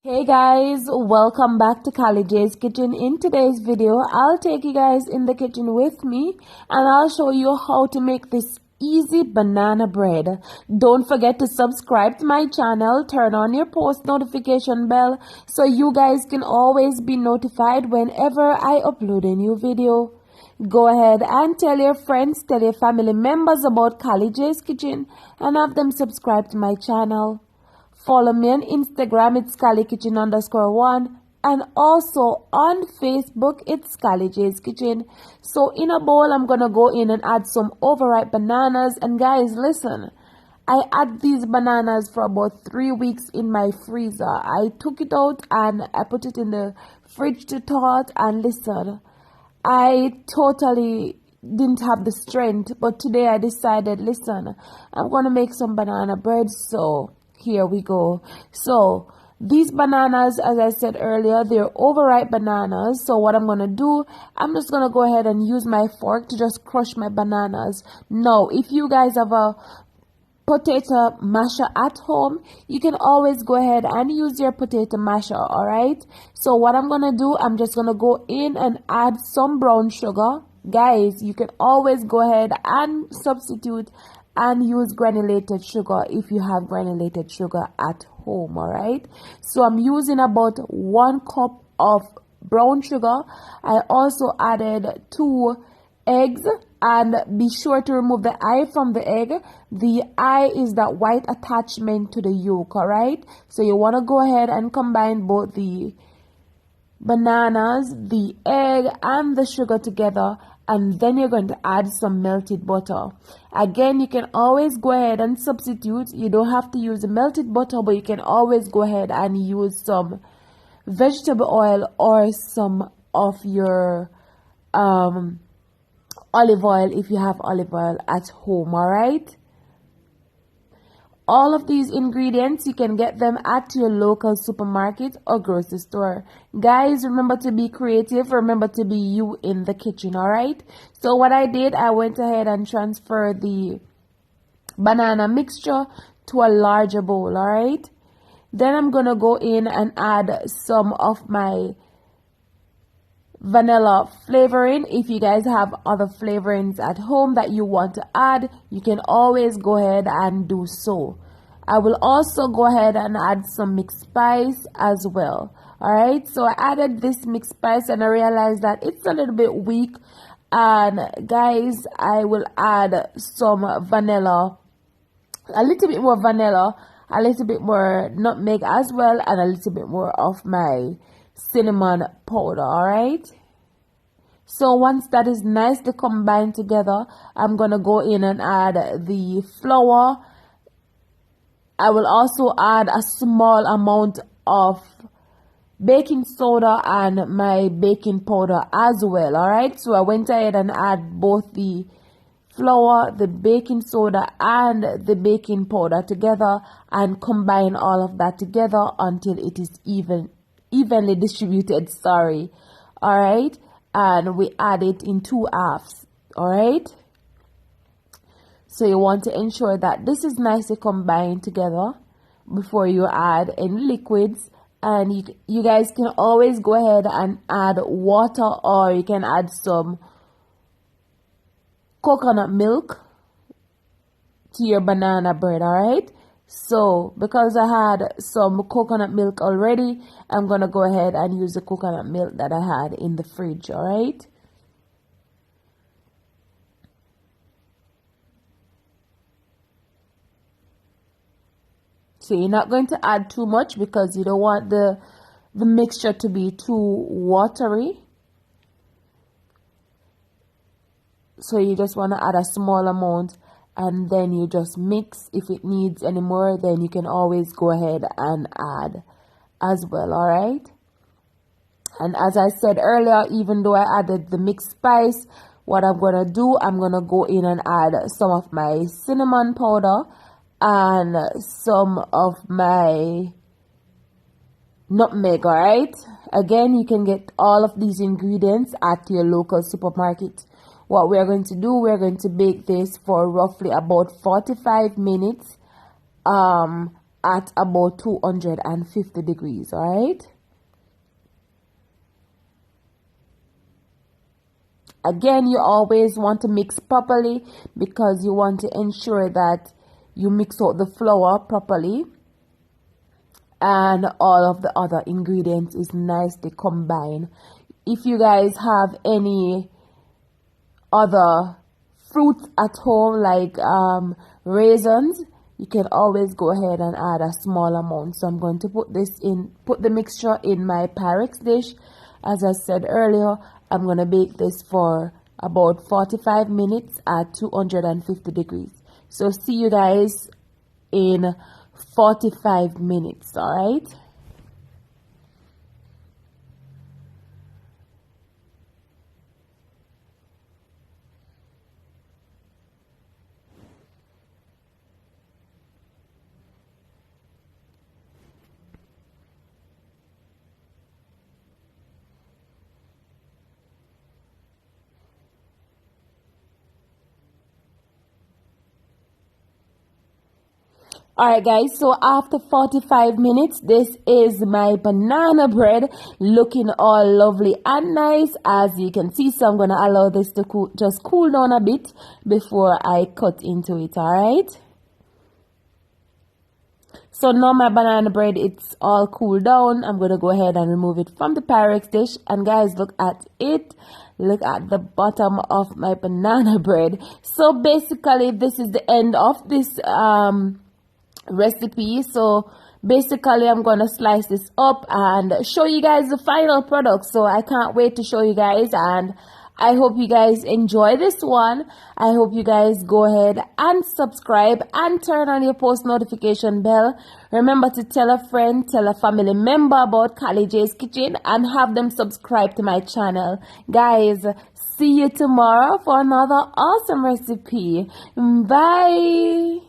Hey guys, welcome back to Kali J's Kitchen. In today's video, I'll take you guys in the kitchen with me and I'll show you how to make this easy banana bread. Don't forget to subscribe to my channel, turn on your post notification bell so you guys can always be notified whenever I upload a new video. Go ahead and tell your friends, tell your family members about Kali J's Kitchen and have them subscribe to my channel. Follow me on Instagram, it's KaliKitchen_1, and also on Facebook, it's Kali J's Kitchen. So in a bowl, I'm gonna go in and add some overripe bananas. And guys, listen, I had these bananas for about 3 weeks in my freezer. I took it out and I put it in the fridge to thaw it. And listen, I totally didn't have the strength, but today I decided, listen, I'm gonna make some banana bread. So here we go. So these bananas, as I said earlier, they're overripe bananas. So what I'm gonna do, I'm just gonna go ahead and use my fork to just crush my bananas. Now, if you guys have a potato masher at home, you can always go ahead and use your potato masher. All right, so what I'm gonna do, I'm just gonna go in and add some brown sugar. Guys, you can always go ahead and substitute and use granulated sugar if you have granulated sugar at home. All right, so I'm using about 1 cup of brown sugar. I also added 2 eggs, and be sure to remove the eye from the egg. The eye is that white attachment to the yolk. All right, so you want to go ahead and combine both the bananas, the egg, and the sugar together, and then you're going to add some melted butter. Again, you can always go ahead and substitute. You don't have to use the melted butter, but you can always go ahead and use some vegetable oil or some of your olive oil if you have olive oil at home. All right, all of these ingredients, you can get them at your local supermarket or grocery store. Guys, remember to be creative. Remember to be you in the kitchen, all right? So what I did, I went ahead and transferred the banana mixture to a larger bowl, all right? Then I'm going to go in and add some of my vanilla flavoring. If you guys have other flavorings at home that you want to add, you can always go ahead and do so. I will also go ahead and add some mixed spice as well. All right, so I added this mixed spice and I realized that it's a little bit weak, and guys, I will add some vanilla, a little bit more vanilla, a little bit more nutmeg as well, and a little bit more of my cinnamon powder. All right, so once that is nicely combined together, I'm gonna go in and add the flour. I will also add a small amount of baking soda and my baking powder as well. All right, so I went ahead and add both the flour, the baking soda, and the baking powder together and combine all of that together until it is evenly distributed. Sorry. All right, and we add it in 2 halves. All right, so you want to ensure that this is nicely combined together before you add any liquids. And you guys can always go ahead and add water, or you can add some coconut milk to your banana bread. All right, so because I had some coconut milk already, I'm gonna go ahead and use the coconut milk that I had in the fridge. All right, so you're not going to add too much because you don't want the mixture to be too watery. So you just want to add a small amount and then you just mix. If it needs any more, then you can always go ahead and add as well. All right, and as I said earlier, even though I added the mixed spice, what I'm gonna do, I'm gonna go in and add some of my cinnamon powder and some of my nutmeg. All right, again, you can get all of these ingredients at your local supermarket. What we're going to do, we're going to bake this for roughly about 45 minutes at about 250 degrees. All right. Again, you always want to mix properly because you want to ensure that you mix out the flour properly and all of the other ingredients is nicely combined. If you guys have any other fruits at home like raisins, you can always go ahead and add a small amount. So I'm going to put the mixture in my Pyrex dish. As I said earlier, I'm going to bake this for about 45 minutes at 250 degrees. So see you guys in 45 minutes, all right? Alright guys, so after 45 minutes, this is my banana bread looking all lovely and nice as you can see. So I'm going to allow this to just cool down a bit before I cut into it, alright? So now my banana bread, it's all cooled down. I'm going to go ahead and remove it from the Pyrex dish. And guys, look at it. Look at the bottom of my banana bread. So basically, this is the end of this recipe. So basically I'm gonna slice this up and show you guys the final product. So I can't wait to show you guys, and I hope you guys enjoy this one. I hope you guys go ahead and subscribe and turn on your post notification bell. Remember to tell a friend, tell a family member about Callie J's Kitchen and have them subscribe to my channel. Guys, see you tomorrow for another awesome recipe. Bye.